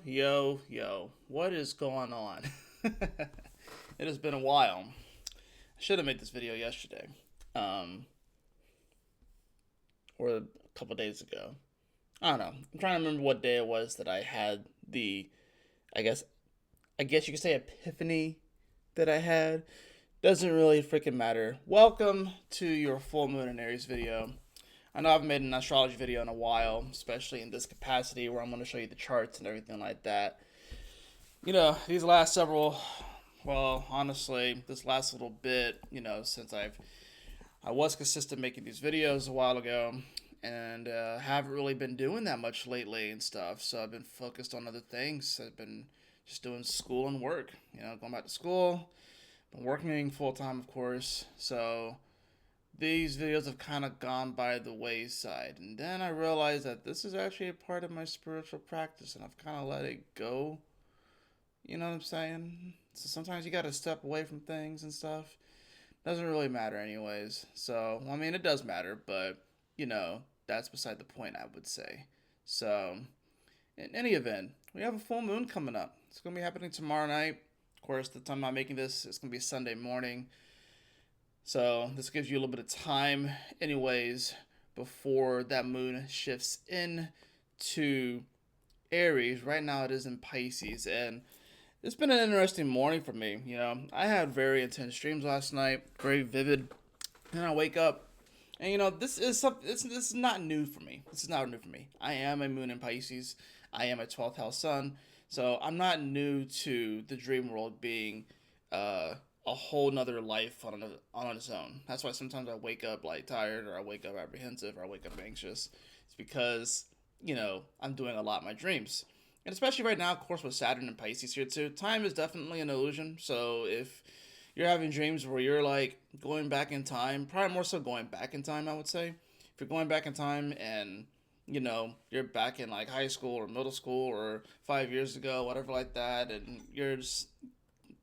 Yo, what is going on? It has been a while. I should have made this video yesterday, um, or a couple days ago. I don't know. I'm trying to remember what day it was that I had the, I guess, I guess you could say epiphany that I had. Doesn't really freaking matter. Welcome to your full moon and Aries video. I know I haven't made an astrology video in a while, especially in this capacity where I'm going to show you the charts and everything like that. These last several, well, honestly, this last little bit, since I was consistent making these videos a while ago, and haven't really been doing that much lately and stuff. So I've been focused on other things. I've been just doing school and work. Going back to school, been working full time, of course. So these videos have kind of gone by the wayside, and then I realized that this is actually a part of my spiritual practice, and I've kind of let it go. You know what I'm saying? So sometimes you got to step away from things and stuff. Doesn't really matter, anyways. So, I mean, it does matter, but, that's beside the point, I would say. So, in any event, we have a full moon coming up. It's going to be happening tomorrow night. Of course, the time I'm making this, it's going to be Sunday morning. So, this gives you a little bit of time, anyways, before that moon shifts in to Aries. Right now, it is in Pisces, and it's been an interesting morning for me. I had very intense dreams last night, very vivid. And I wake up, and this is something. This is not new for me. This is not new for me. I am a moon in Pisces. I am a 12th house sun, so I'm not new to the dream world being a whole nother life on its own. That's why sometimes I wake up like tired, or I wake up apprehensive, or I wake up anxious. It's because I'm doing a lot in my dreams. And especially right now, of course, with Saturn and Pisces here too, time is definitely an illusion. So if you're having dreams where you're like going back in time, probably more so going back in time, I would say. If you're going back in time and you're back in like high school or middle school or 5 years ago, whatever like that, and you're just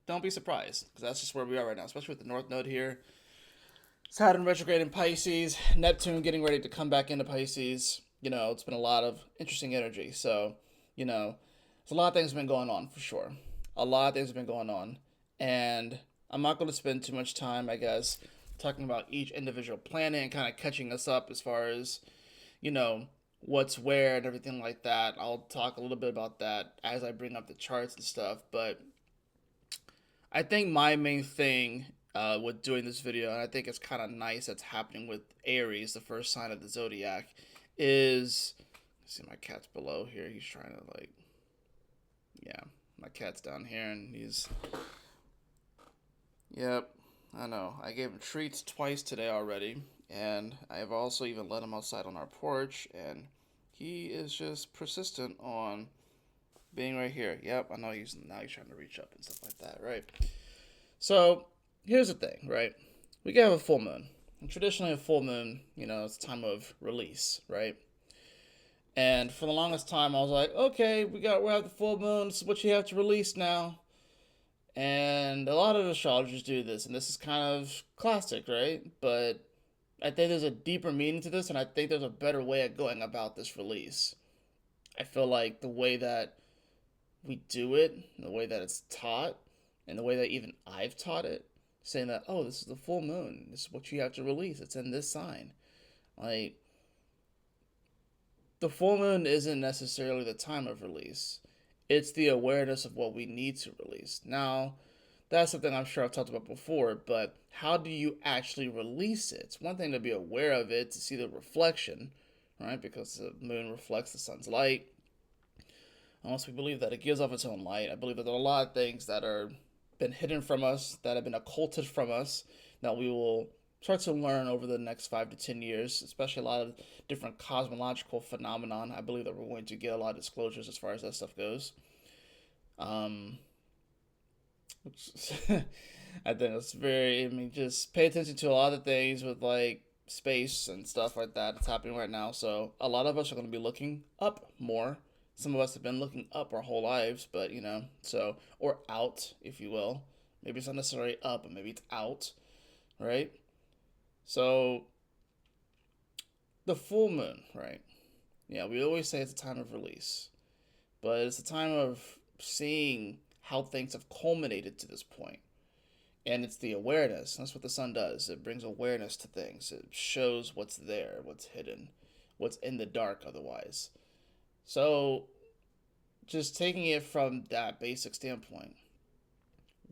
don't be surprised because that's just where we are right now, especially with the North Node here. Saturn retrograde in Pisces, Neptune getting ready to come back into Pisces. It's been a lot of interesting energy. So, there's a lot of things been going on for sure. A lot of things have been going on. And I'm not going to spend too much time, I guess, talking about each individual planet and kind of catching us up as far as, what's where and everything like that. I'll talk a little bit about that as I bring up the charts and stuff. But I think my main thing with doing this video, and I think it's kind of nice that's happening with Aries, the first sign of the zodiac, is. See, my cat's below here. He's trying to, like. Yeah, my cat's down here, and he's. Yep, I know. I gave him treats twice today already, and I've also even let him outside on our porch, and he is just persistent on being right here. Yep, I know he's trying to reach up and stuff like that, right? So here's the thing, right? We can have a full moon. And traditionally, a full moon, it's time of release, right? And for the longest time, I was like, okay, we have the full moon. This is what you have to release now. And a lot of astrologers do this, and this is kind of classic, right? But I think there's a deeper meaning to this, and I think there's a better way of going about this release. I feel like the way that we do it, the way that it's taught, and the way that even I've taught it, saying that, oh, this is the full moon. This is what you have to release. It's in this sign. Like, the full moon isn't necessarily the time of release. It's the awareness of what we need to release. Now, that's something I'm sure I've talked about before, but how do you actually release it? It's one thing to be aware of it, to see the reflection, right? Because the moon reflects the sun's light. Unless we believe that it gives off its own light, I believe that there are a lot of things that are been hidden from us, that have been occulted from us, that we will start to learn over the next 5 to 10 years, especially a lot of different cosmological phenomenon. I believe that we're going to get a lot of disclosures as far as that stuff goes. Um, I think it's very. I mean, just pay attention to a lot of things with like space and stuff like that. It's happening right now, so a lot of us are going to be looking up more. Some of us have been looking up our whole lives, but so or out, if you will. Maybe it's not necessarily up, but maybe it's out, right? So the full moon, right? Yeah, we always say it's a time of release. but it's a time of seeing how things have culminated to this point. And it's the awareness. That's what the sun does. It brings awareness to things. It shows what's there, what's hidden, what's in the dark otherwise. So, just taking it from that basic standpoint,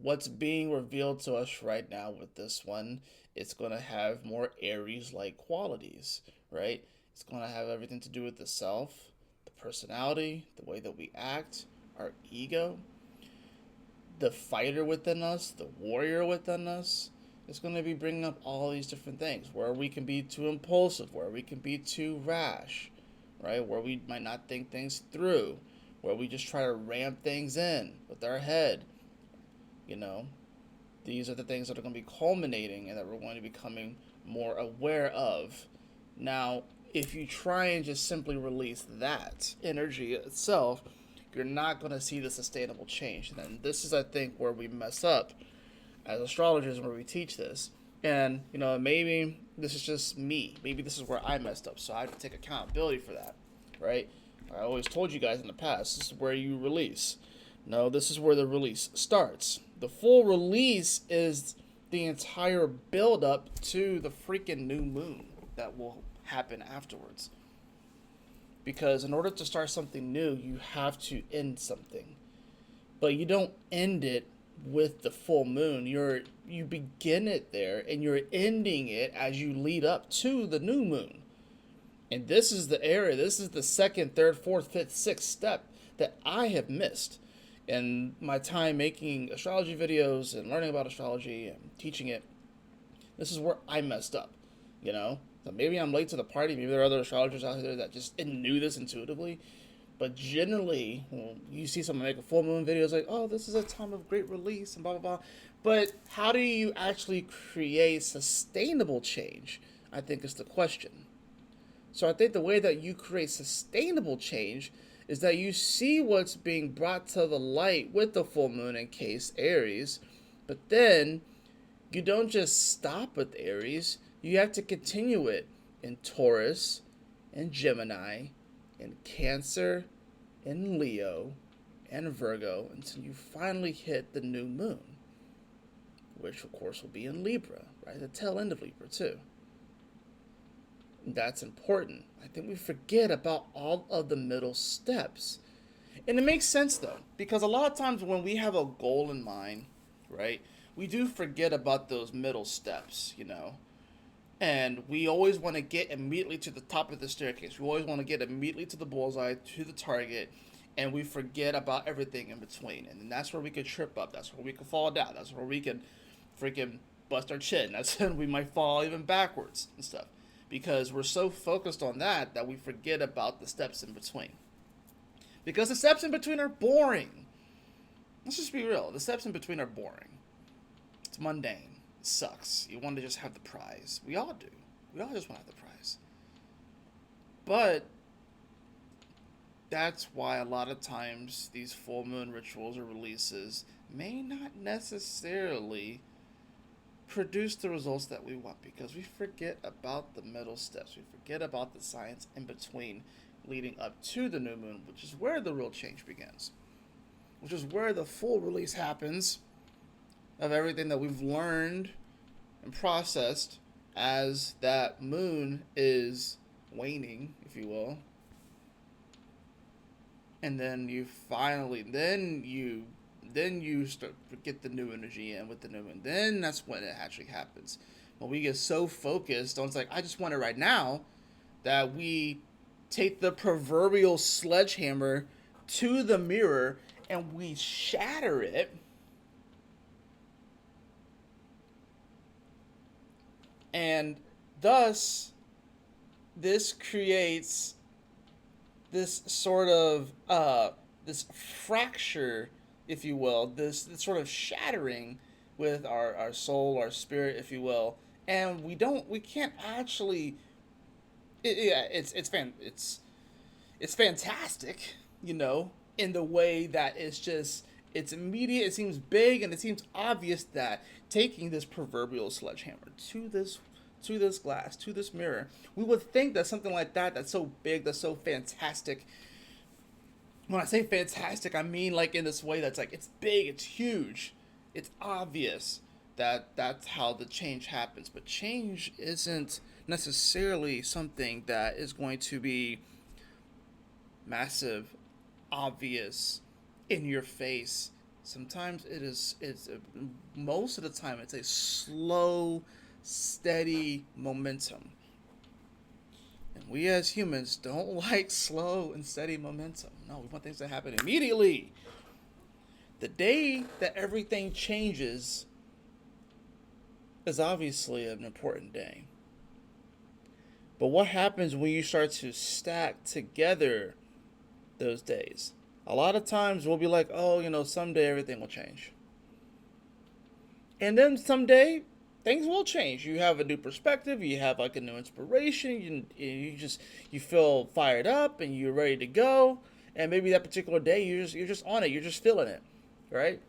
what's being revealed to us right now with this one, it's going to have more Aries like qualities, right? It's going to have everything to do with the self, the personality, the way that we act, our ego, the fighter within us, the warrior within us. It's going to be bringing up all these different things where we can be too impulsive, where we can be too rash, right? Where we might not think things through, where we just try to ramp things in with our head. You know, these are the things that are going to be culminating and that we're going to be becoming more aware of. Now, if you try and just simply release that energy itself, you're not going to see the sustainable change. And this is, I think, where we mess up as astrologers where we teach this. And, maybe this is just me. Maybe this is where I messed up. So I have to take accountability for that, right? I always told you guys in the past, this is where you release. No, this is where the release starts. The full release is the entire build up to the freaking new moon that will happen afterwards. Because in order to start something new, you have to end something. But you don't end it with the full moon. You begin it there and you're ending it as you lead up to the new moon. And this is the area, this is the second, third, fourth, fifth, sixth step that I have missed in my time making astrology videos and learning about astrology and teaching it. This is where I messed up, So maybe I'm late to the party. Maybe there are other astrologers out there that just knew this intuitively. But generally, when you see someone make a full moon video, it's like, oh, this is a time of great release and blah, blah, blah. But how do you actually create sustainable change, I think is the question. So I think the way that you create sustainable change is that you see what's being brought to the light with the full moon in case Aries, but then you don't just stop with Aries, you have to continue it in Taurus, and Gemini, and Cancer, and Leo, and Virgo until you finally hit the new moon, which of course will be in Libra, right? The tail end of Libra too. That's important. I think we forget about all of the middle steps. And it makes sense though, because a lot of times when we have a goal in mind, right, we do forget about those middle steps, And we always want to get immediately to the top of the staircase. We always want to get immediately to the bullseye, to the target, and we forget about everything in between. And then that's where we could trip up. That's where we could fall down. That's where we can freaking bust our chin. That's when we might fall even backwards and stuff. Because we're so focused on that we forget about the steps in between. Because the steps in between are boring. Let's just be real. The steps in between are boring. It's mundane. It sucks. You want to just have the prize. We all do. We all just want to have the prize. But that's why a lot of times these full moon rituals or releases may not necessarily produce the results that we want, because we forget about the middle steps. We forget about the science in between leading up to the new moon, which is where the real change begins, which is where the full release happens of everything that we've learned and processed as that moon is waning, if you will. And then you finally, then you start to get the new energy in with the new moon. Then that's when it actually happens. When we get so focused on, it's like, I just want it right now, that we take the proverbial sledgehammer to the mirror and we shatter it. And thus, this creates this sort of, this fracture, if you will, this sort of shattering with our soul, our spirit, if you will. And we can't actually, it's fantastic, in the way that it's immediate, it seems big, and it seems obvious that taking this proverbial sledgehammer to this glass, to this mirror, we would think that something like that, that's so big, that's so fantastic, When I say fantastic, I mean like in this way that's like it's big, it's huge, it's obvious that that's how the change happens. But change isn't necessarily something that is going to be massive, obvious, in your face. Sometimes most of the time it's a slow, steady momentum. And we as humans don't like slow and steady momentum. No, we want things to happen immediately. The day that everything changes is obviously an important day. But what happens when you start to stack together those days? A lot of times we'll be like, oh, someday everything will change. And then someday things will change. You have a new perspective, you have like a new inspiration, you feel fired up and you're ready to go. And maybe that particular day you're just on it, you're just feeling it, right?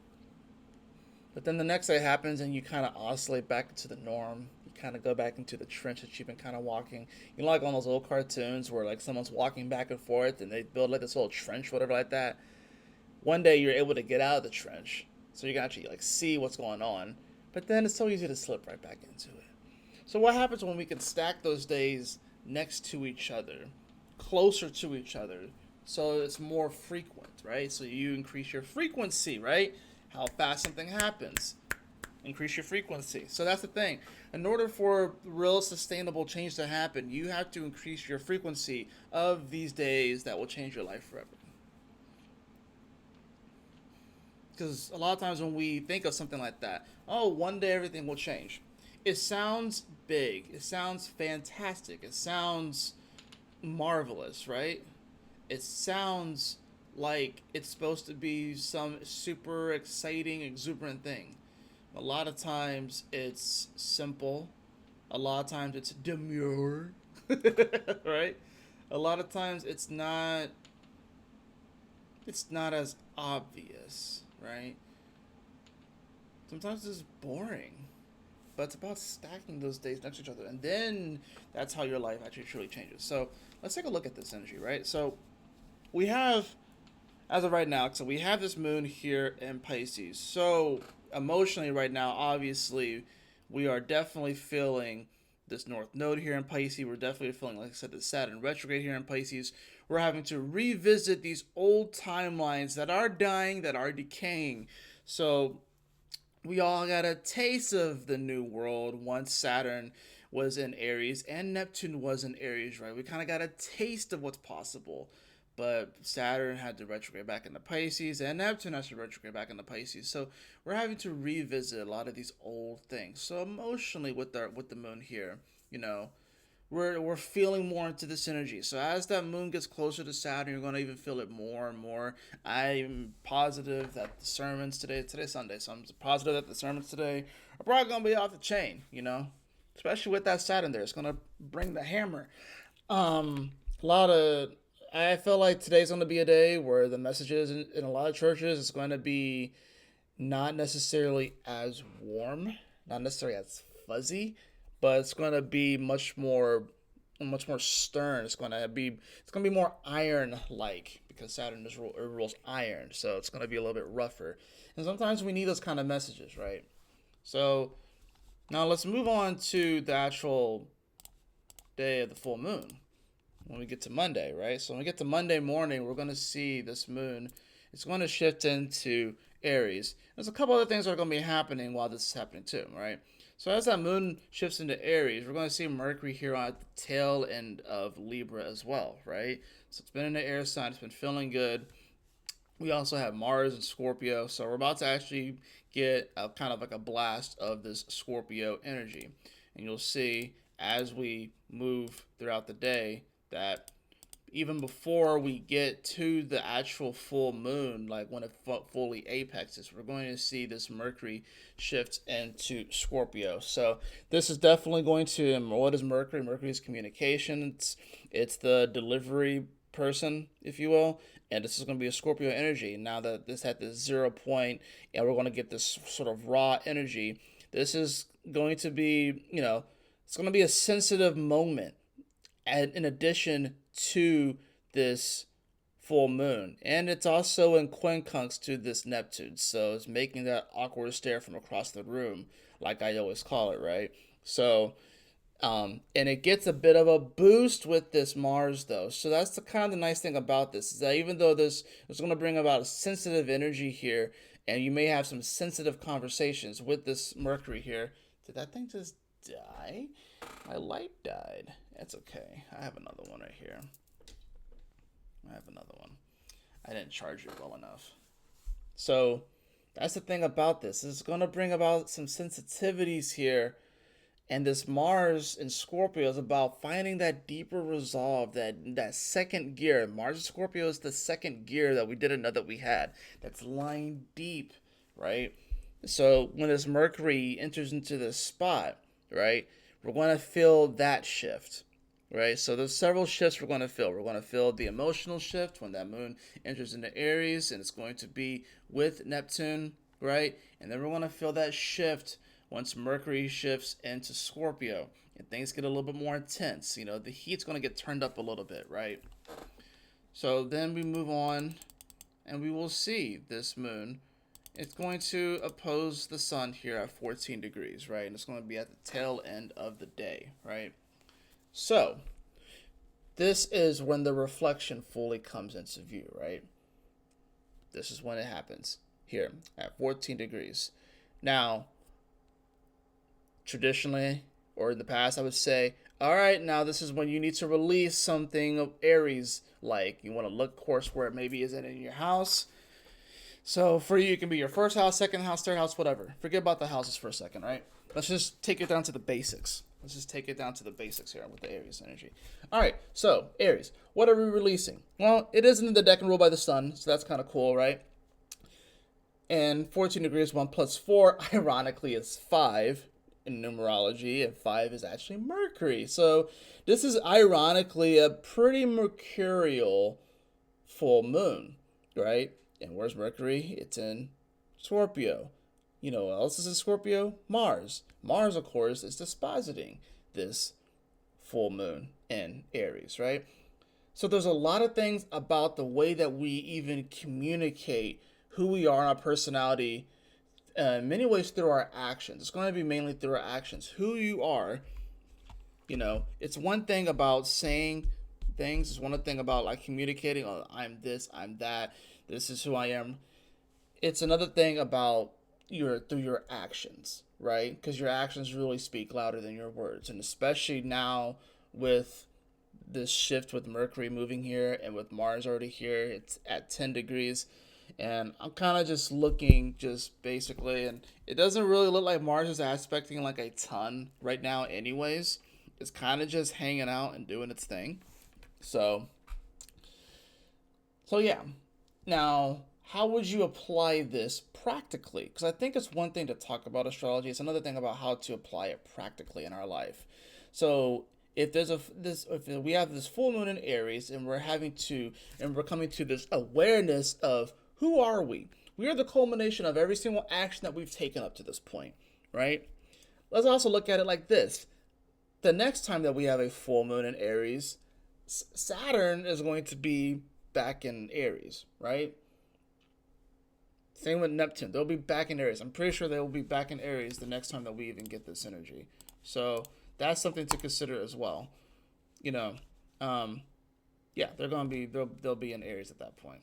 But then the next day happens and you kind of oscillate back into the norm. You kind of go back into the trench that you've been kind of walking. Like on those old cartoons where like someone's walking back and forth and they build like this little trench, whatever like that. One day you're able to get out of the trench, so you can actually like see what's going on. But then it's so easy to slip right back into it. So what happens when we can stack those days next to each other, closer to each other, so it's more frequent, right? So you increase your frequency, right? How fast something happens. Increase your frequency. So that's the thing. In order for real sustainable change to happen, you have to increase your frequency of these days that will change your life forever. Because a lot of times when we think of something like that, oh, one day everything will change. It sounds big. It sounds fantastic. It sounds marvelous, right? It sounds like it's supposed to be some super exciting, exuberant thing. A lot of times it's simple. A lot of times it's demure, right? A lot of times it's not as obvious, right? Sometimes it's boring, but it's about stacking those days next to each other, and then that's how your life actually truly changes. So let's take a look at this energy, right? So we have, as of right now, so we have this moon here in Pisces. So emotionally, right now, obviously, we are definitely feeling this North Node here in Pisces. We're definitely feeling, like I said, the Saturn retrograde here in Pisces. We're having to revisit these old timelines that are dying, that are decaying. So we all got a taste of the new world once Saturn was in Aries and Neptune was in Aries, right? We kind of got a taste of what's possible. But Saturn had to retrograde back into Pisces, and Neptune has to retrograde back into Pisces. So we're having to revisit a lot of these old things. So emotionally, with the moon here, you know, we're feeling more into this energy. So as that moon gets closer to Saturn, you're gonna even feel it more and more. I'm positive that the sermons today's Sunday, so I'm positive that the sermons today are probably gonna be off the chain. Especially with that Saturn there, it's gonna bring the hammer. A lot of I feel like today's going to be a day where the messages in a lot of churches is going to be not necessarily as warm, not necessarily as fuzzy, but it's going to be much more stern. It's going to be more iron like because Saturn rules iron, so it's going to be a little bit rougher. And sometimes we need those kind of messages, right? So now let's move on to the actual day of the full moon when we get to Monday, right? So when we get to Monday morning, we're going to see this moon. It's going to shift into Aries. There's a couple other things that are going to be happening while this is happening too, right? So as that moon shifts into Aries, we're going to see Mercury here at the tail end of Libra as well, right? So it's been in the air sign. It's been feeling good. We also have Mars and Scorpio. So we're about to actually get a kind of like a blast of this Scorpio energy. And you'll see as we move throughout the day that even before we get to the actual full moon, like when it fully apexes, we're going to see this Mercury shift into Scorpio. So this is definitely going to. What is Mercury? Mercury is communication. It's the delivery person, if you will. And this is going to be a Scorpio energy. Now that this had this 0 point, and we're going to get this sort of raw energy. This is going to be, it's going to be a sensitive moment. And in addition to this full moon, and it's also in quincunx to this Neptune, so it's making that awkward stare from across the room, like I always call it, right? So, and it gets a bit of a boost with this Mars, though. So that's the kind of the nice thing about this is that even though this is going to bring about a sensitive energy here, and you may have some sensitive conversations with this Mercury here. Did that thing just die? My light died. That's okay. I have another one right here. I have another one. I didn't charge it well enough. So that's the thing about this. It's going to bring about some sensitivities here. And this Mars in Scorpio is about finding that deeper resolve, that second gear. Mars in Scorpio is the second gear that we didn't know that we had. That's lying deep, right? So when this Mercury enters into this spot, right, we're going to feel that shift, right? So there's several shifts we're going to feel. We're going to feel the emotional shift when that moon enters into Aries, and it's going to be with Neptune, right? And then we're going to feel that shift once Mercury shifts into Scorpio and things get a little bit more intense. You know, the heat's going to get turned up a little bit, right? So then we move on and we will see this moon. It's going to oppose the sun here at 14 degrees, right? And it's going to be at the tail end of the day, right? So this is when the reflection fully comes into view, right? This is when it happens here at 14 degrees. Now, traditionally, or in the past, I would say, all right, now this is when you need to release something of Aries, like you want to look, of course, where it maybe isn't in your house. So for you, it can be your first house, second house, third house, whatever. Forget about the houses for a second, right? Let's just take it down to the basics. Let's just take it down to the basics here with the Aries energy. All right, so Aries, what are we releasing? Well, it isn't in the decan ruled by the sun, so that's kind of cool, right? And 14 degrees, 1 plus 4, ironically, is 5 in numerology, and 5 is actually Mercury. So this is ironically a pretty mercurial full moon, right? And where's Mercury? It's in Scorpio. You know what else is in Scorpio? Mars. Mars, of course, is dispositing this full moon in Aries, right? So there's a lot of things about the way that we even communicate who we are and our personality, in many ways through our actions. It's going to be mainly through our actions. Who you are, you know, it's one thing about saying things. It's one thing about like communicating, oh, I'm this, I'm that, this is who I am. It's another thing about through your actions, right? Because your actions really speak louder than your words. And especially now with this shift with Mercury moving here and with Mars already here, it's at 10 degrees. And I'm kind of just looking just basically, and it doesn't really look like Mars is aspecting like a ton right now anyways. It's kind of just hanging out and doing its thing. So yeah. Now, how would you apply this practically? Because I think it's one thing to talk about astrology. It's another thing about how to apply it practically in our life. So if we have this full moon in Aries and we're coming to this awareness of who are we? We are the culmination of every single action that we've taken up to this point, right? Let's also look at it like this. The next time that we have a full moon in Aries, Saturn is going to be back in Aries, right? Same with Neptune. They'll be back in Aries. I'm pretty sure they will be back in Aries the next time that we even get this energy. So that's something to consider as well. You know, yeah, they'll be in Aries at that point.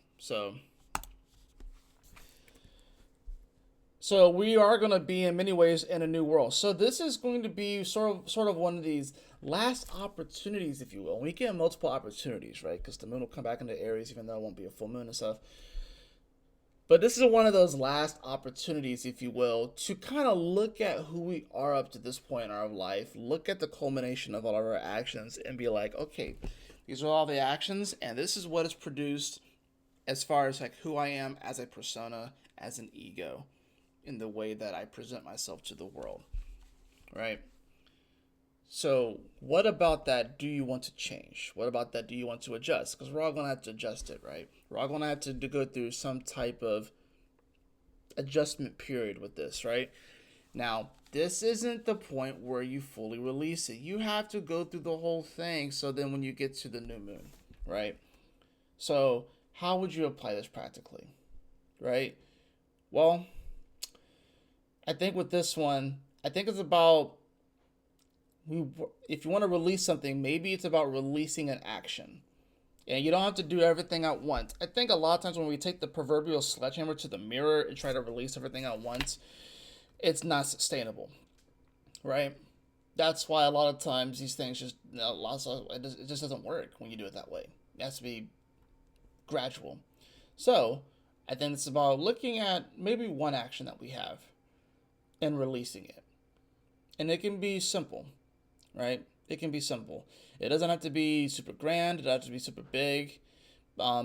So we are going to be in many ways in a new world. So this is going to be sort of one of these last opportunities, if you will. We get multiple opportunities, right? Because the moon will come back into Aries, even though it won't be a full moon and stuff. But this is one of those last opportunities, if you will, to kind of look at who we are up to this point in our life, look at the culmination of all of our actions, and be like, okay, these are all the actions, and this is what is produced as far as like who I am as a persona, as an ego, in the way that I present myself to the world, right? So what about that do you want to change? What about that do you want to adjust? Because we're all going to have to adjust it, right? We're all going to have to go through some type of adjustment period with this, right? Now, this isn't the point where you fully release it. You have to go through the whole thing so then when you get to the new moon, right? So how would you apply this practically, right? Well, I think with this one, I think it's about if you want to release something, maybe it's about releasing an action. And you don't have to do everything at once. I think a lot of times when we take the proverbial sledgehammer to the mirror and try to release everything at once, it's not sustainable, right? That's why a lot of times these things just, it just doesn't work when you do it that way. It has to be gradual. So I think it's about looking at maybe one action that we have and releasing it. And it can be simple, right? It can be simple. It doesn't have to be super grand. It doesn't have to be super big.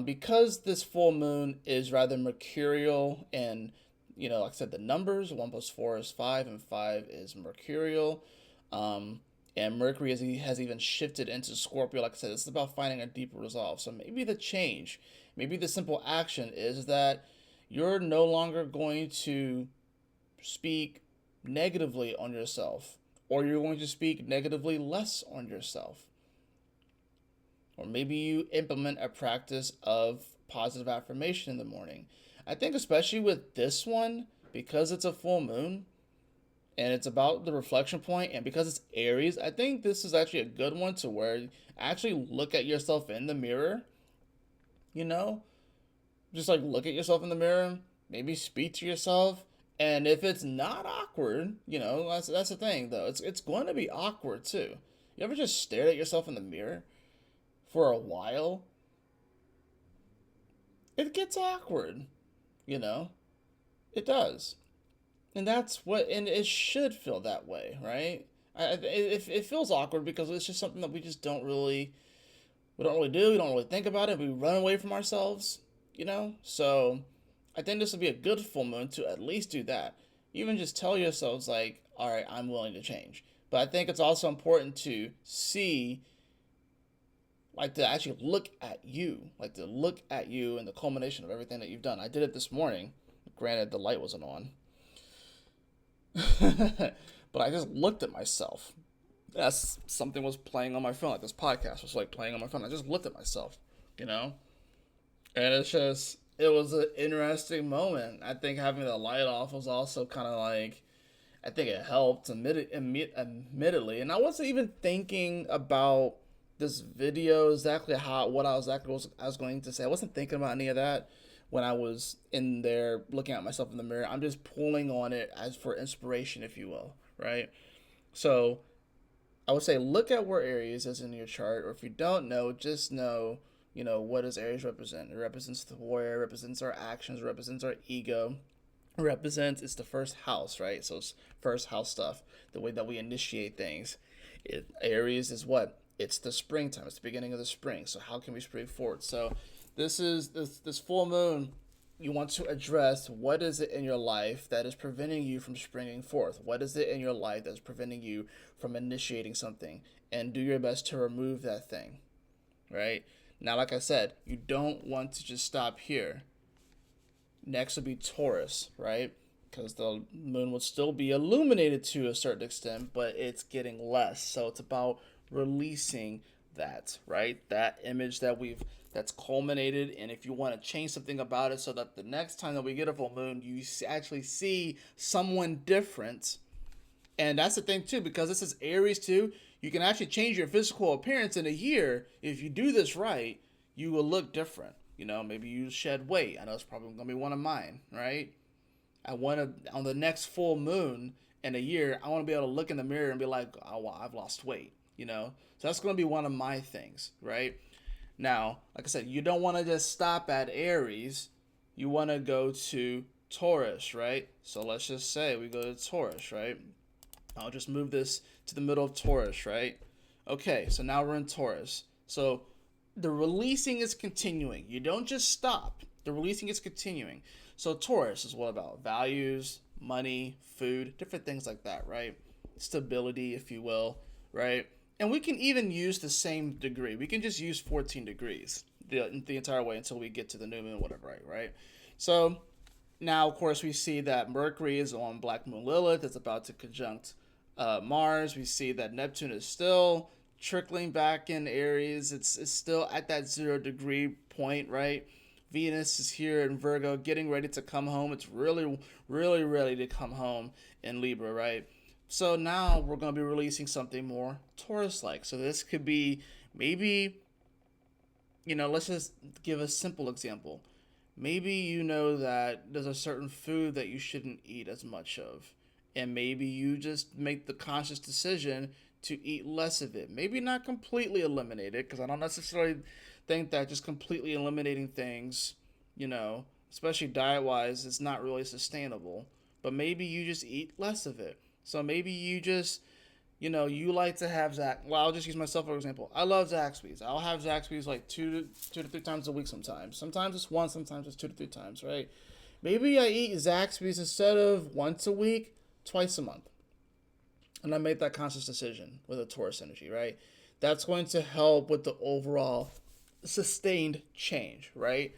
Because this full moon is rather mercurial, and like I said, the numbers 1 + 4 is 5, and 5 is mercurial. And Mercury has even shifted into Scorpio. Like I said, it's about finding a deeper resolve. So maybe the change, maybe the simple action is that you're no longer going to speak negatively on yourself, or you're going to speak negatively less on yourself. Or maybe you implement a practice of positive affirmation in the morning. I think, especially with this one, because it's a full moon and it's about the reflection point, and because it's Aries, I think this is actually a good one to where you actually look at yourself in the mirror, you know? Just like look at yourself in the mirror, maybe speak to yourself. And if it's not awkward, that's the thing though. It's going to be awkward too. You ever just stared at yourself in the mirror for a while? It gets awkward, you know? It does. And and it should feel that way, right? It feels awkward because it's just something that we just we don't really do. We don't really think about it. We run away from ourselves, So I think this would be a good full moon to at least do that. Even just tell yourselves like, all right, I'm willing to change. But I think it's also important to see, like to actually look at you, and the culmination of everything that you've done. I did it this morning. Granted, the light wasn't on. But I just looked at myself. Yes, something was playing on my phone. Like this podcast was like playing on my phone. I just looked at myself, you know? And it was an interesting moment. I think having the light off was also kind of like, I think it helped, admittedly. And I wasn't even thinking about this video exactly what I was going to say. I wasn't thinking about any of that when I was in there looking at myself in the mirror. I'm just pulling on it as for inspiration, if you will, right? So I would say look at where Aries is in your chart, or if you don't know, just know, what does Aries represent? It represents the warrior, it represents our actions, it represents our ego. It represents it's the first house, right? So it's first house stuff, the way that we initiate things. Aries is what? It's the springtime. It's the beginning of the spring. So how can we spring forward? So this full moon, you want to address what is it in your life that is preventing you from springing forth? What is it in your life that's preventing you from initiating something? And do your best to remove that thing, right? Now, like I said, you don't want to just stop here. Next would be Taurus, right? Because the moon will still be illuminated to a certain extent, but it's getting less. So it's about releasing that, right? That image that's culminated, and if you want to change something about it so that the next time that we get a full moon, you actually see someone different. And that's the thing too, because this is Aries too. You can actually change your physical appearance in a year. If you do this right, you will look different. Maybe you shed weight. I know it's probably going to be one of mine, right? I want to, on the next full moon in a year, I want to be able to look in the mirror and be like, oh, wow, I've lost weight, So that's going to be one of my things, right? Now, like I said, you don't want to just stop at Aries. You want to go to Taurus, right? So let's just say we go to Taurus, right? I'll just move this to the middle of Taurus, right? Okay, so now we're in Taurus. So the releasing is continuing. You don't just stop. The releasing is continuing. So Taurus is what about? Values, money, food, different things like that, right? Stability, if you will, right? And we can even use the same degree. We can just use 14 degrees the entire way until we get to the new moon, whatever, right? So now, of course, we see that Mercury is on Black Moon Lilith. It's about to conjunct Mars. We see that Neptune is still trickling back in Aries. It's still at that 0 degree point, right? Venus is here in Virgo, getting ready to come home. It's really, really ready to come home in Libra, right? So now we're going to be releasing something more Taurus like. So this could be maybe, let's just give a simple example. Maybe you know that there's a certain food that you shouldn't eat as much of. And maybe you just make the conscious decision to eat less of it. Maybe not completely eliminate it, because I don't necessarily think that just completely eliminating things, especially diet wise, is not really sustainable. But maybe you just eat less of it. So maybe you just you like to have Well, I'll just use myself for example. I love Zaxby's. I'll have Zaxby's like two to three times a week sometimes. Sometimes it's once, sometimes it's 2 to 3 times, right? Maybe I eat Zaxby's instead of once a week, twice a month. And I made that conscious decision with a Taurus energy, right? That's going to help with the overall sustained change, right?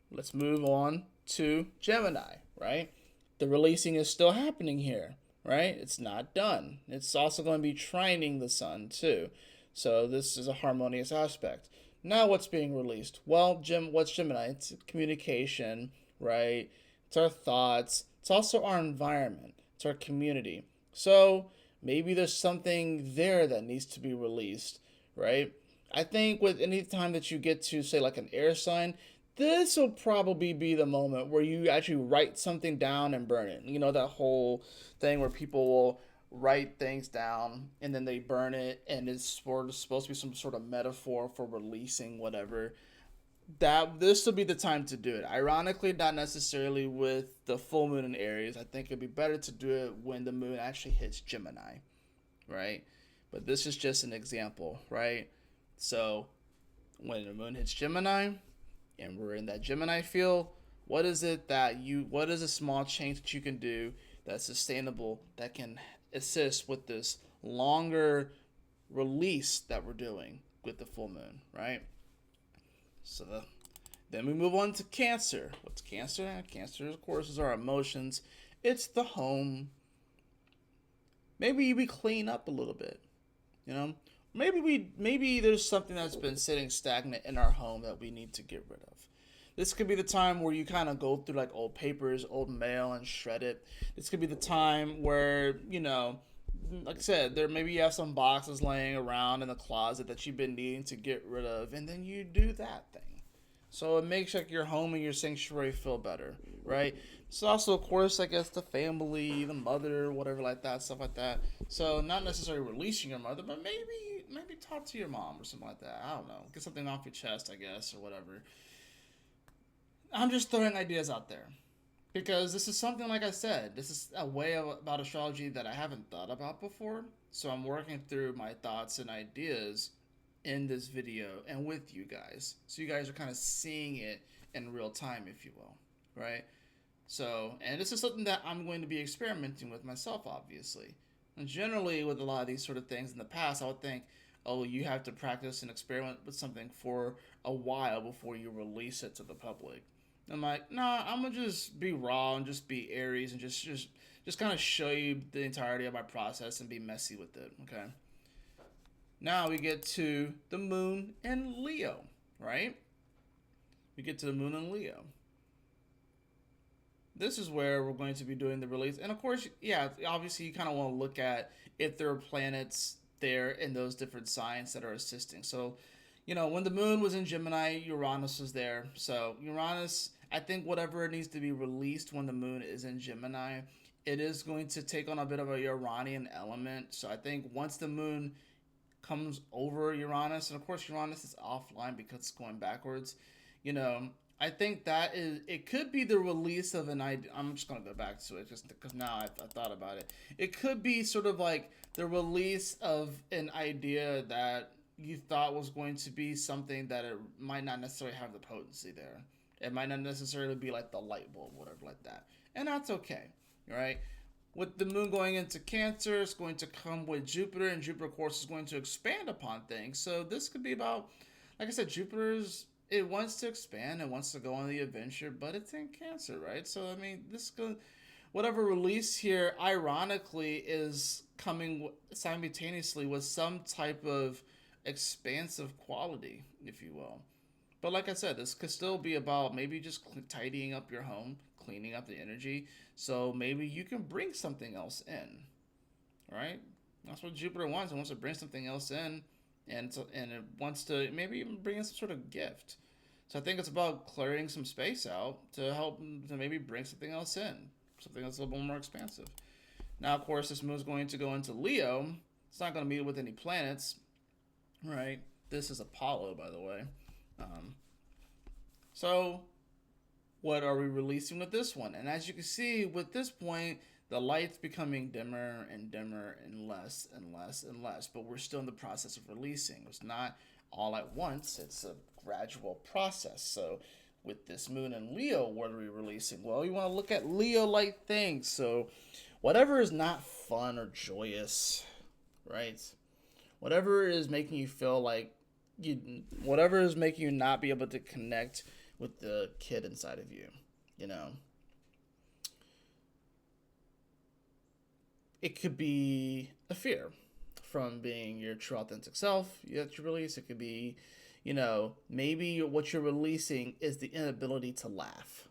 Let's move on to Gemini, right? The releasing is still happening here, right? It's not done. It's also going to be trining the sun too. So this is a harmonious aspect. Now what's being released? Well, what's Gemini? It's communication, right? It's our thoughts. It's also our environment. It's our community. So maybe there's something there that needs to be released, right? I think with any time that you get to say like an air sign, this will probably be the moment where you actually write something down and burn it. That whole thing where people will write things down and then they burn it, and it's supposed to be some sort of metaphor for releasing whatever. That this will be the time to do it. Ironically, not necessarily with the full moon in Aries. I think it'd be better to do it when the moon actually hits Gemini, right? But this is just an example, right? So when the moon hits Gemini, and we're in that Gemini field, what is a small change that you can do that's sustainable, that can assist with this longer release that we're doing with the full moon, right? So then we move on to Cancer. What's Cancer? Cancer, of course, is our emotions. It's the home. Maybe we clean up a little bit, you know. Maybe there's something that's been sitting stagnant in our home that we need to get rid of. This could be the time where you kind of go through like old papers, old mail, and shred it. This could be the time where like I said, there maybe you have some boxes laying around in the closet that you've been needing to get rid of, and then you do that thing. So it makes like your home and your sanctuary feel better, right? So also, of course, I guess the family, the mother, whatever like that, stuff like that. So not necessarily releasing your mother, but maybe talk to your mom or something like that. I don't know, get something off your chest, I guess, or whatever. I'm just throwing ideas out there because this is something, like I said, this is a way about astrology that I haven't thought about before. So I'm working through my thoughts and ideas in this video and with you guys. So you guys are kind of seeing it in real time, if you will, right? So, and this is something that I'm going to be experimenting with myself, obviously. And generally, with a lot of these sort of things in the past, I would think, oh, you have to practice and experiment with something for a while before you release it to the public. I'm like, nah, I'm gonna just be raw and just be Aries and just kind of show you the entirety of my process and be messy with it. Okay. Now we get to the moon in Leo, right? We get to the moon in Leo. This is where we're going to be doing the release. And of course, yeah, obviously you kind of want to look at if there are planets there in those different signs that are assisting. So, when the moon was in Gemini, Uranus was there. So Uranus, I think whatever needs to be released when the moon is in Gemini, it is going to take on a bit of a Uranian element. So I think once the moon comes over Uranus, and of course Uranus is offline because it's going backwards, you know, I think that it could be the release of an idea. I'm just going to go back to it just because now I thought about it. It could be sort of like the release of an idea that you thought was going to be something that it might not necessarily have the potency there. It might not necessarily be like the light bulb, whatever like that. And that's okay, right? With the moon going into Cancer, it's going to come with Jupiter, and Jupiter, of course, is going to expand upon things. So this could be about, like I said, it wants to expand, it wants to go on the adventure, but it's in Cancer, right? So I mean, whatever release here, ironically, is coming simultaneously with some type of expansive quality, if you will. But like I said, this could still be about maybe just tidying up your home, cleaning up the energy, so maybe you can bring something else in, right? That's what Jupiter wants. It wants to bring something else in, and it wants to maybe even bring in some sort of gift. So I think it's about clearing some space out to help to maybe bring something else in, something that's a little bit more expansive. Now, of course, this moon is going to go into Leo. It's not going to meet with any planets, right? This is Apollo, by the way. Um, so, what are we releasing with this one? And as you can see, with this point, the light's becoming dimmer and dimmer and less and less and less. But we're still in the process of releasing. It's not all at once, it's a gradual process. So, with this moon in Leo, what are we releasing? Well, you want to look at Leo like things. So, whatever is not fun or joyous, right? Whatever is making you feel like whatever is making you not be able to connect with the kid inside of you, you know. It could be a fear from being your true authentic self that you release. It could be, maybe what you're releasing is the inability to laugh.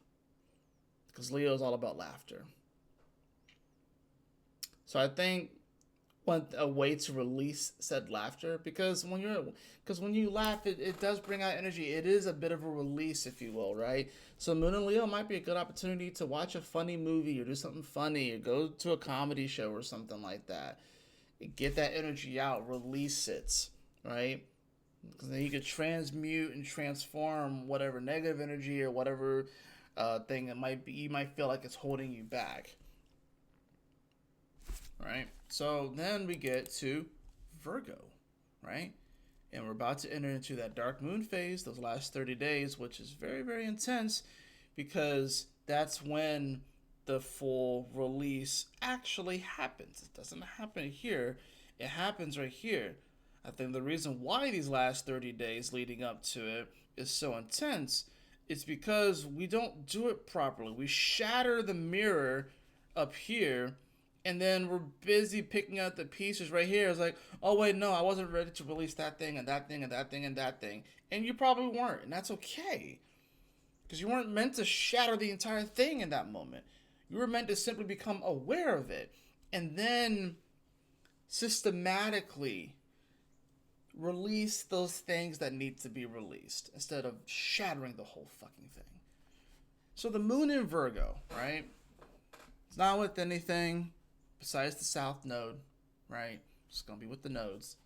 Because Leo is all about laughter. So I think a way to release said laughter, because when you laugh, it does bring out energy. It is a bit of a release, if you will, right? So Moon and Leo might be a good opportunity to watch a funny movie or do something funny or go to a comedy show or something like that. Get that energy out, release it, right? Because then you could transmute and transform whatever negative energy or whatever thing it might be. You might feel like it's holding you back, right? So then we get to Virgo, right? And we're about to enter into that dark moon phase, those last 30 days, which is very, very intense because that's when the full release actually happens. It doesn't happen here, it happens right here. I think the reason why these last 30 days leading up to it is so intense is because we don't do it properly. We shatter the mirror up here, and then we're busy picking out the pieces right here. It's like, oh wait, no, I wasn't ready to release that thing and that thing and that thing and that thing. And you probably weren't, and that's okay. Because you weren't meant to shatter the entire thing in that moment. You were meant to simply become aware of it and then systematically release those things that need to be released instead of shattering the whole fucking thing. So the moon in Virgo, right? It's not with anything besides the south node, right? It's gonna be with the nodes.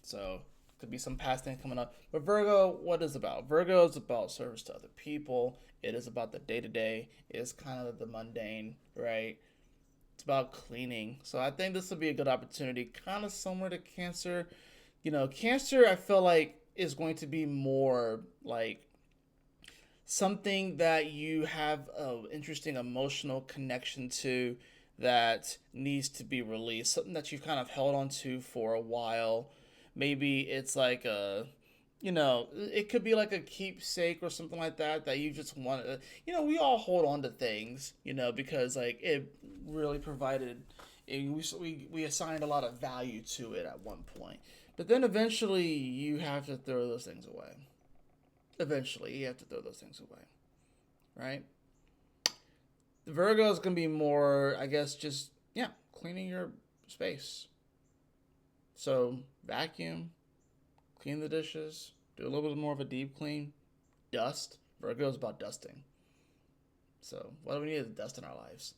So could be some past thing coming up. But Virgo, what is it about? Virgo is about service to other people. It is about the day to day. It is kind of the mundane, right? It's about cleaning. So I think this will be a good opportunity, kind of similar to Cancer. Cancer, I feel like, is going to be more like something that you have an interesting emotional connection to that needs to be released, something that you've kind of held on to for a while. Maybe it's like it could be like a keepsake or something like that you just want to, we all hold on to things, because like it really provided, we assigned a lot of value to it at one point. But then eventually you have to throw those things away. Eventually you have to throw those things away, right? The Virgo is going to be more, I guess, just, yeah, cleaning your space. So vacuum, clean the dishes, do a little bit more of a deep clean, dust. Virgo is about dusting. So what do we need to dust in our lives?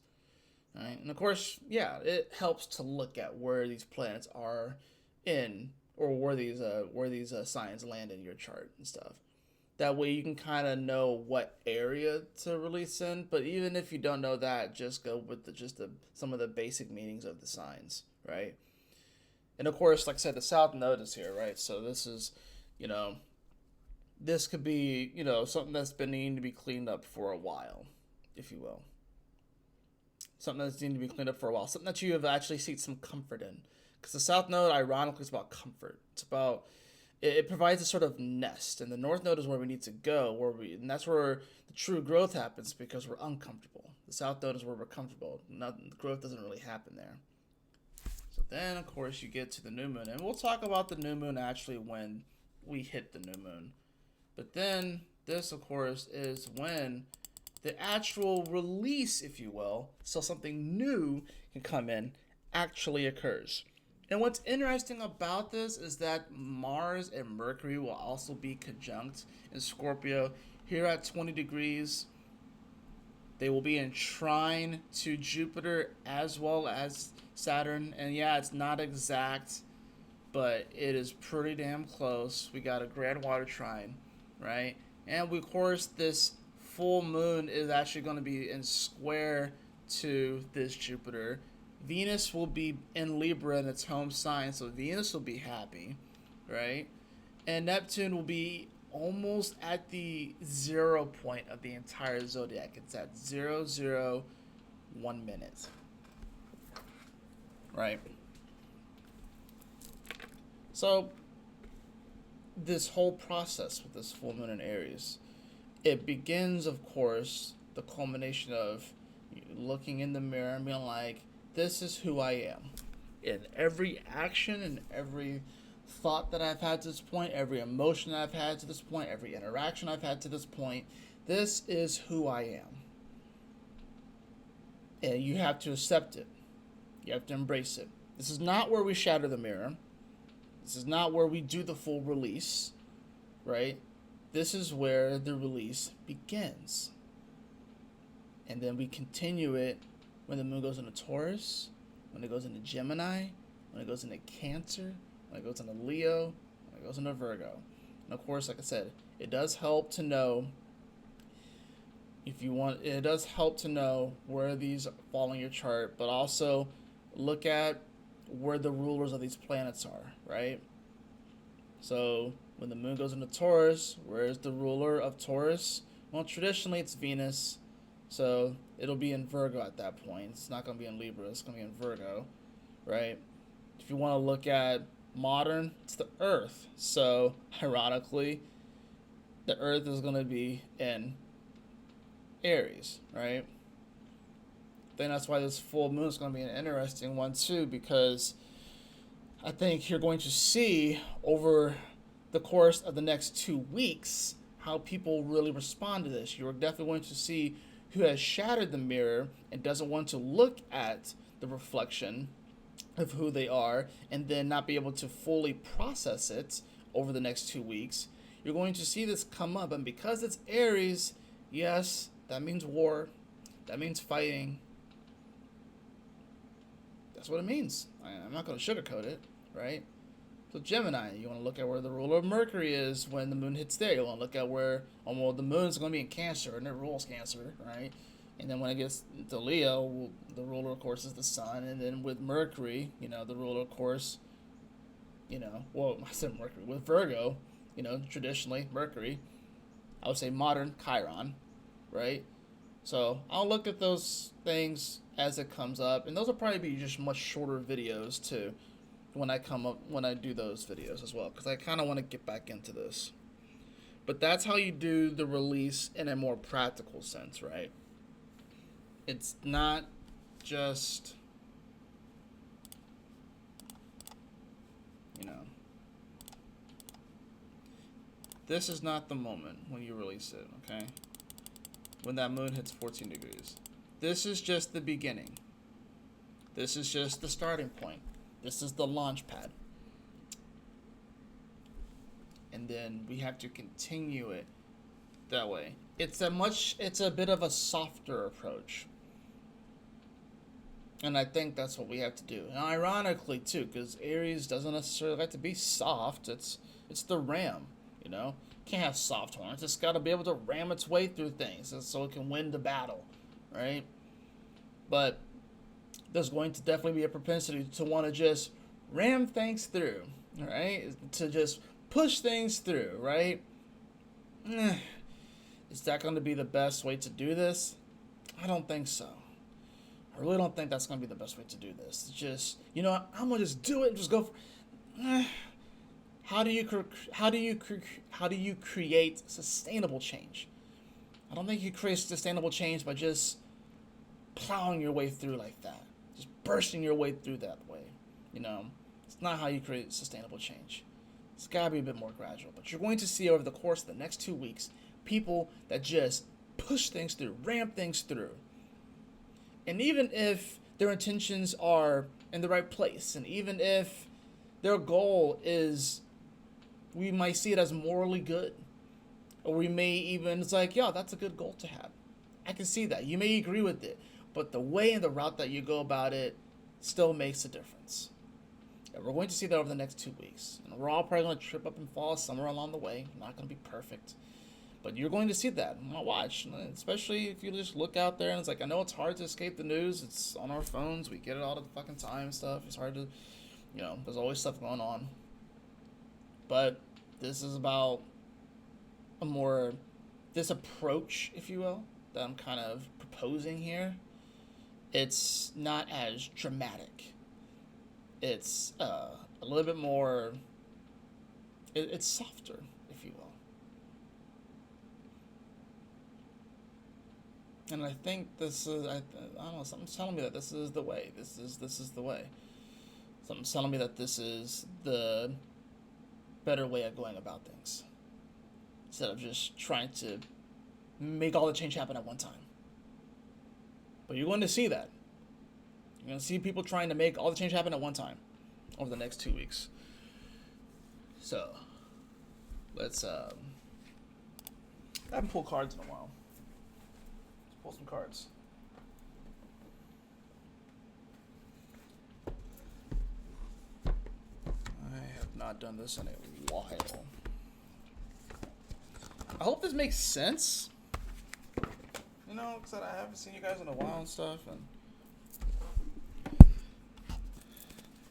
All right? And of course, yeah, it helps to look at where these planets are in, or where these signs land in your chart and stuff. That way you can kind of know what area to release in. But even if you don't know that, just go with some of the basic meanings of the signs, right? And of course, like I said, the South Node is here, right? So this is, this could be, something that's been needing to be cleaned up for a while, if you will. Something that's needing to be cleaned up for a while. Something that you have actually seen some comfort in. Because the South Node, ironically, is about comfort. It provides a sort of nest, and the North Node is where we need to go, and that's where the true growth happens because we're uncomfortable. The South Node is where we're comfortable. Growth doesn't really happen there. So then, of course, you get to the new moon, and we'll talk about the new moon actually when we hit the new moon. But then this, of course, is when the actual release, if you will, so something new can come in, actually occurs. And what's interesting about this is that Mars and Mercury will also be conjunct in Scorpio. Here at 20 degrees, they will be in trine to Jupiter as well as Saturn. And yeah, it's not exact, but it is pretty damn close. We got a grand water trine, right? And of course, this full moon is actually going to be in square to this Jupiter. Venus will be in Libra in its home sign, so Venus will be happy, right? And Neptune will be almost at the 0 point of the entire zodiac. It's at 001 minutes, right? So this whole process with this full moon in Aries, it begins, of course, the culmination of looking in the mirror and being like, this is who I am. In every action and every thought that I've had to this point, every emotion I've had to this point, every interaction I've had to this point, this is who I am. And you have to accept it. You have to embrace it. This is not where we shatter the mirror. This is not where we do the full release, right? This is where the release begins. And then we continue it when the moon goes into Taurus, when it goes into Gemini, when it goes into Cancer, when it goes into Leo, when it goes into Virgo. And of course, like I said, it does help to know it does help to know where these fall in your chart, but also look at where the rulers of these planets are, right? So when the moon goes into Taurus, where is the ruler of Taurus? Well, traditionally it's Venus, so it'll be in Virgo at that point. It's not going to be in Libra, it's going to be in Virgo, right? If you want to look at modern, it's the Earth. So ironically, the Earth is going to be in Aries, right? Then that's why this full moon is going to be an interesting one too, because I think you're going to see over the course of the next 2 weeks how people really respond to this. You're definitely going to see who has shattered the mirror and doesn't want to look at the reflection of who they are and then not be able to fully process it over the next 2 weeks. You're going to see this come up, and because it's Aries, yes, that means war, that means fighting. That's what it means. I'm not going to sugarcoat it, right? So Gemini, you want to look at where the ruler of Mercury is when the moon hits there. You want to look at where, well, the moon's going to be in Cancer, and it rules Cancer, right? And then when it gets to Leo, the ruler, of course, is the sun. And then with Mercury, the ruler, of course, I said Mercury. With Virgo, traditionally, Mercury, I would say modern Chiron, right? So I'll look at those things as it comes up. And those will probably be just much shorter videos, too, when I do those videos as well, because I kind of want to get back into this. But that's how you do the release in a more practical sense, right? It's not just, this is not the moment when you release it, okay? When that moon hits 14 degrees. This is just the beginning. This is just the starting point. This is the launch pad. And then we have to continue it that way. It's a bit of a softer approach. And I think that's what we have to do. And ironically, too, because Aries doesn't necessarily like to be soft. It's the ram, Can't have soft horns. It's got to be able to ram its way through things so it can win the battle, right? But there's going to definitely be a propensity to want to just ram things through, right? To just push things through, right? Is that going to be the best way to do this? I don't think so. I really don't think that's going to be the best way to do this. It's just, I'm going to just do it and just go for, how do you create sustainable change? I don't think you create sustainable change by just plowing your way through like that. Just bursting your way through that way. It's not how you create sustainable change. It's got to be a bit more gradual. But you're going to see over the course of the next 2 weeks people that just push things through, ramp things through. And even if their intentions are in the right place, and even if their goal is, we might see it as morally good, or we may even, it's like, yeah, that's a good goal to have. I can see that. You may agree with it, but the way and the route that you go about it still makes a difference. And we're going to see that over the next 2 weeks. And we're all probably going to trip up and fall somewhere along the way. Not going to be perfect. But you're going to see that. Watch. Especially if you just look out there and it's like, I know it's hard to escape the news. It's on our phones. We get it all the fucking time and stuff. It's hard to, there's always stuff going on. But this is about this approach, if you will, that I'm kind of proposing here. It's not as dramatic. It's a little bit more, it's softer, if you will. And I think this is, I don't know, something's telling me that this is the way. This is the way. Something's telling me that this is the better way of going about things. Instead of just trying to make all the change happen at one time. But you're going to see that. You're going to see people trying to make all the change happen at one time over the next 2 weeks. So, let's, I haven't pulled cards in a while. Let's pull some cards. I have not done this in a while. I hope this makes sense. Because I haven't seen you guys in a while and stuff, and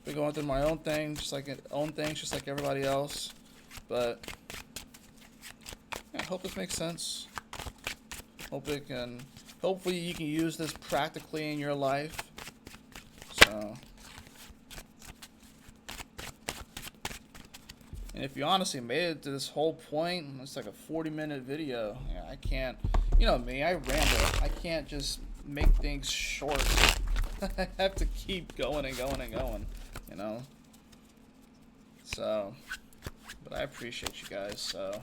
been going through my own thing, just like everybody else. But yeah, I hope this makes sense. Hopefully you can use this practically in your life. So, and if you honestly made it to this whole point, it's like a 40-minute video. Yeah, I can't. You know me, I ramble. I can't just make things short. I have to keep going and going and going, So, but I appreciate you guys, so.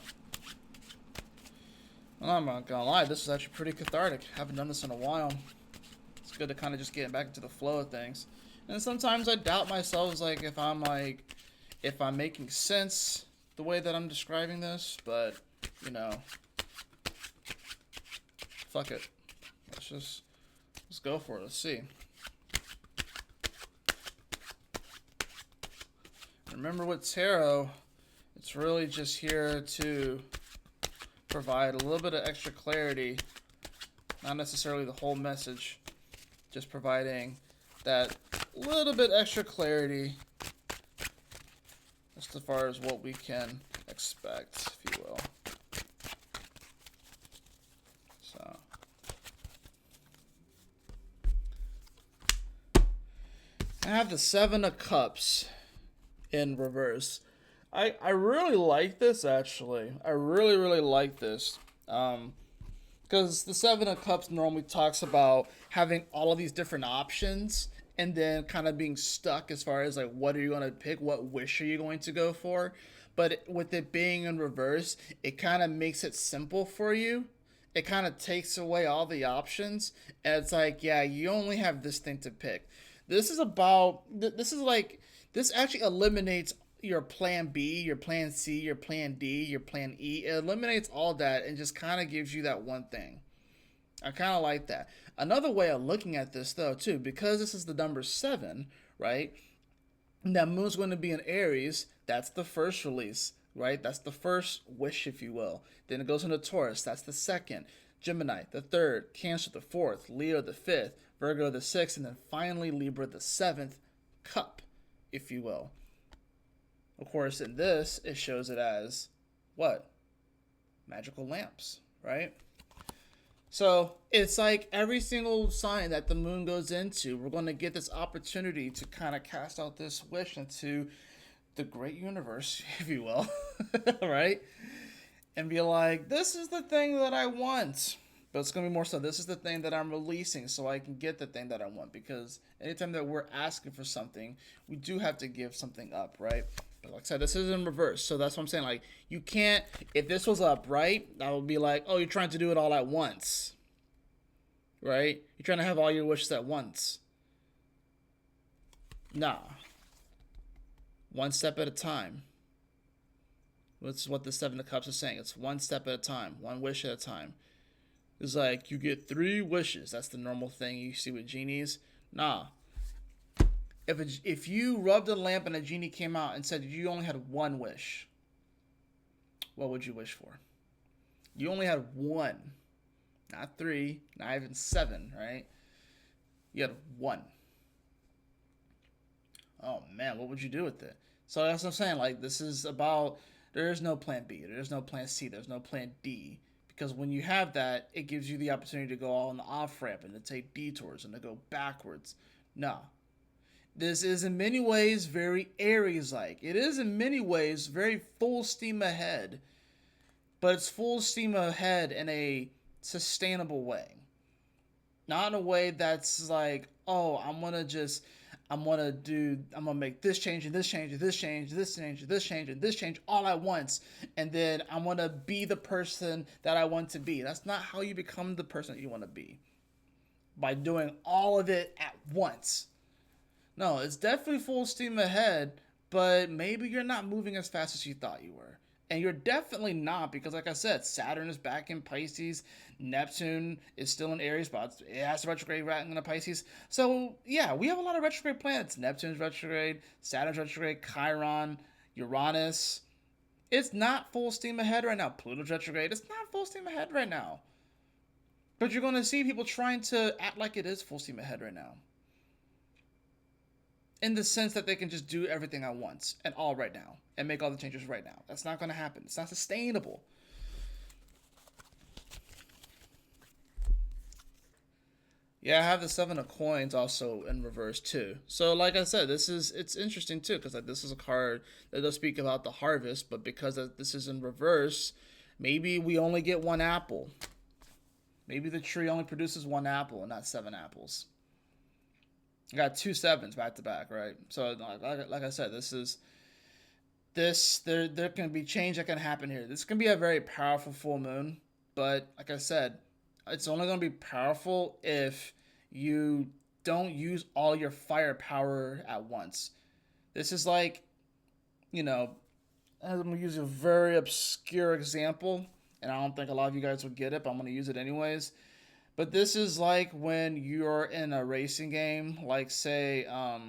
Well, I'm not gonna lie, this is actually pretty cathartic. Haven't done this in a while. It's good to kind of just get back into the flow of things. And sometimes I doubt myself, if I'm making sense the way that I'm describing this, but, fuck it. Let's go for it. Let's see. Remember with tarot, it's really just here to provide a little bit of extra clarity. Not necessarily the whole message. Just providing that little bit extra clarity as far as what we can expect, if you will. I have the Seven of Cups in reverse. I really like this, actually. I really, really like this. Because the Seven of Cups normally talks about having all of these different options and then kind of being stuck as far as, what are you going to pick? What wish are you going to go for? But with it being in reverse, it kind of makes it simple for you. It kind of takes away all the options. And it's you only have this thing to pick. This actually eliminates your plan B, your plan C, your plan D, your plan E. It eliminates all that and just kind of gives you that one thing. I kind of like that. Another way of looking at this, though, too, because this is the number 7, right? And that moon's going to be in Aries. That's the first release, right? That's the first wish, if you will. Then it goes into Taurus. That's the second. Gemini, the third. Cancer, the fourth. Leo, the fifth. Virgo, the 6th, and then finally Libra, the 7th cup, if you will. Of course, in this, it shows it as what? Magical lamps, right? So it's like every single sign that the moon goes into, we're going to get this opportunity to kind of cast out this wish into the great universe, if you will, right? And be like, this is the thing that I want. But it's going to be more so, this is the thing that I'm releasing so I can get the thing that I want. Because anytime that we're asking for something, we do have to give something up, right? But like I said, this is in reverse. So that's what I'm saying. Like, you can't, if this was upright, that would be like, oh, you're trying to do it all at once. Right? You're trying to have all your wishes at once. Nah. One step at a time. That's what the Seven of Cups is saying. It's one step at a time, one wish at a time. It's like you get 3 wishes. That's the normal thing you see with genies. Nah. If you rubbed a lamp and a genie came out and said you only had 1 wish, what would you wish for? You only had 1, not 3, not even 7, right? You had 1. Oh man, what would you do with it? So that's what I'm saying. Like, this is about, there is no plan B, there's no plan C, there's no plan D. Because when you have that, it gives you the opportunity to go all on the off ramp and to take detours and to go backwards. No. This is in many ways very Aries like. It is in many ways very full steam ahead. But it's full steam ahead in a sustainable way. Not in a way that's like, oh, I'm gonna make this change and this change and this change, this change, this change, and this change all at once, and then I'm gonna be the person that I want to be. That's not how you become the person that you want to be. By doing all of it at once. No, it's definitely full steam ahead, but maybe you're not moving as fast as you thought you were. And you're definitely not, because like I said, Saturn is back in Pisces, Neptune is still in Aries, but it has retrograde right into Pisces. So yeah, we have a lot of retrograde planets. Neptune's retrograde, Saturn's retrograde, Chiron, Uranus. It's not full steam ahead right now. Pluto's retrograde. It's not full steam ahead right now. But you're going to see people trying to act like it is full steam ahead right now. In the sense that they can just do everything at once and all right now and make all the changes right now. That's not going to happen. It's not sustainable. Yeah, I have the 7 of Coins also in reverse too. So like I said, it's interesting too, because like this is a card that does speak about the harvest, but because this is in reverse, maybe we only get 1 apple. Maybe the tree only produces 1 apple and not 7 apples. I got 2 sevens back to back, right? So like I said, there can be change that can happen here. This can be a very powerful full moon, but like I said, it's only going to be powerful if you don't use all your firepower at once. This is like, you know, I'm going to use a very obscure example, and I don't think a lot of you guys would get it, but I'm going to use it anyways. But this is like when you're in a racing game, like say, oh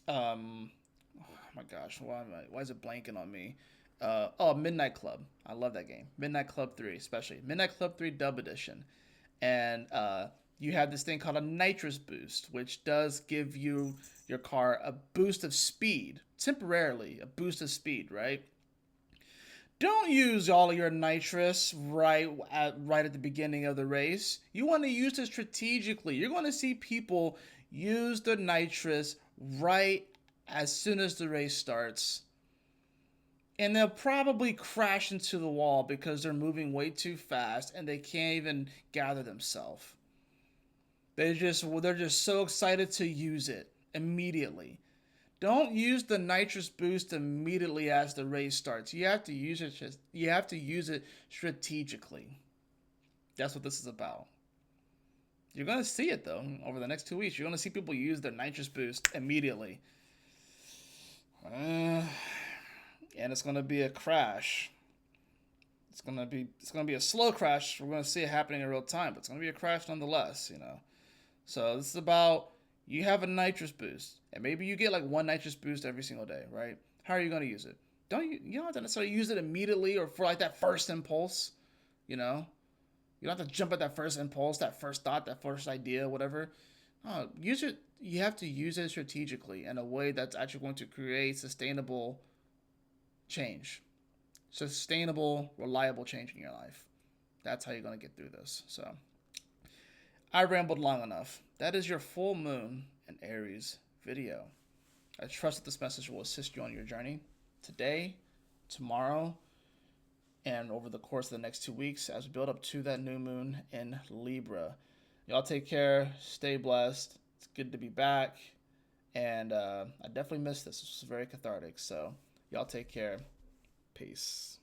my gosh, why is it blanking on me? Midnight Club. I love that game. Midnight Club 3, especially. Midnight Club 3 Dub Edition. And you have this thing called a nitrous boost, which does give your car a boost of speed, temporarily, a boost of speed, right? Don't use all of your nitrous right at the beginning of the race. You want to use it strategically. You're going to see people use the nitrous right as soon as the race starts. And they'll probably crash into the wall because they're moving way too fast and they can't even gather themselves. They're just so excited to use it immediately. Don't use the nitrous boost immediately as the race starts. You have to use it strategically. That's what this is about. You're going to see it though over the next 2 weeks. You're going to see people use their nitrous boost immediately. And it's going to be a crash. It's going to be a slow crash. We're going to see it happening in real time, but it's going to be a crash nonetheless, you know. So this is about, you have a nitrous boost, and maybe you get like 1 nitrous boost every single day, right? How are you going to use it? You don't have to necessarily use it immediately or for like that first impulse, you know? You don't have to jump at that first impulse, that first thought, that first idea, whatever. No, use it. You have to use it strategically in a way that's actually going to create sustainable change, sustainable, reliable change in your life. That's how you're going to get through this. So I rambled long enough. That is your full moon in Aries video. I trust that this message will assist you on your journey today, tomorrow, and over the course of the next 2 weeks as we build up to that new moon in Libra. Y'all take care. Stay blessed. It's good to be back. And I definitely missed this. This was very cathartic. So y'all take care. Peace.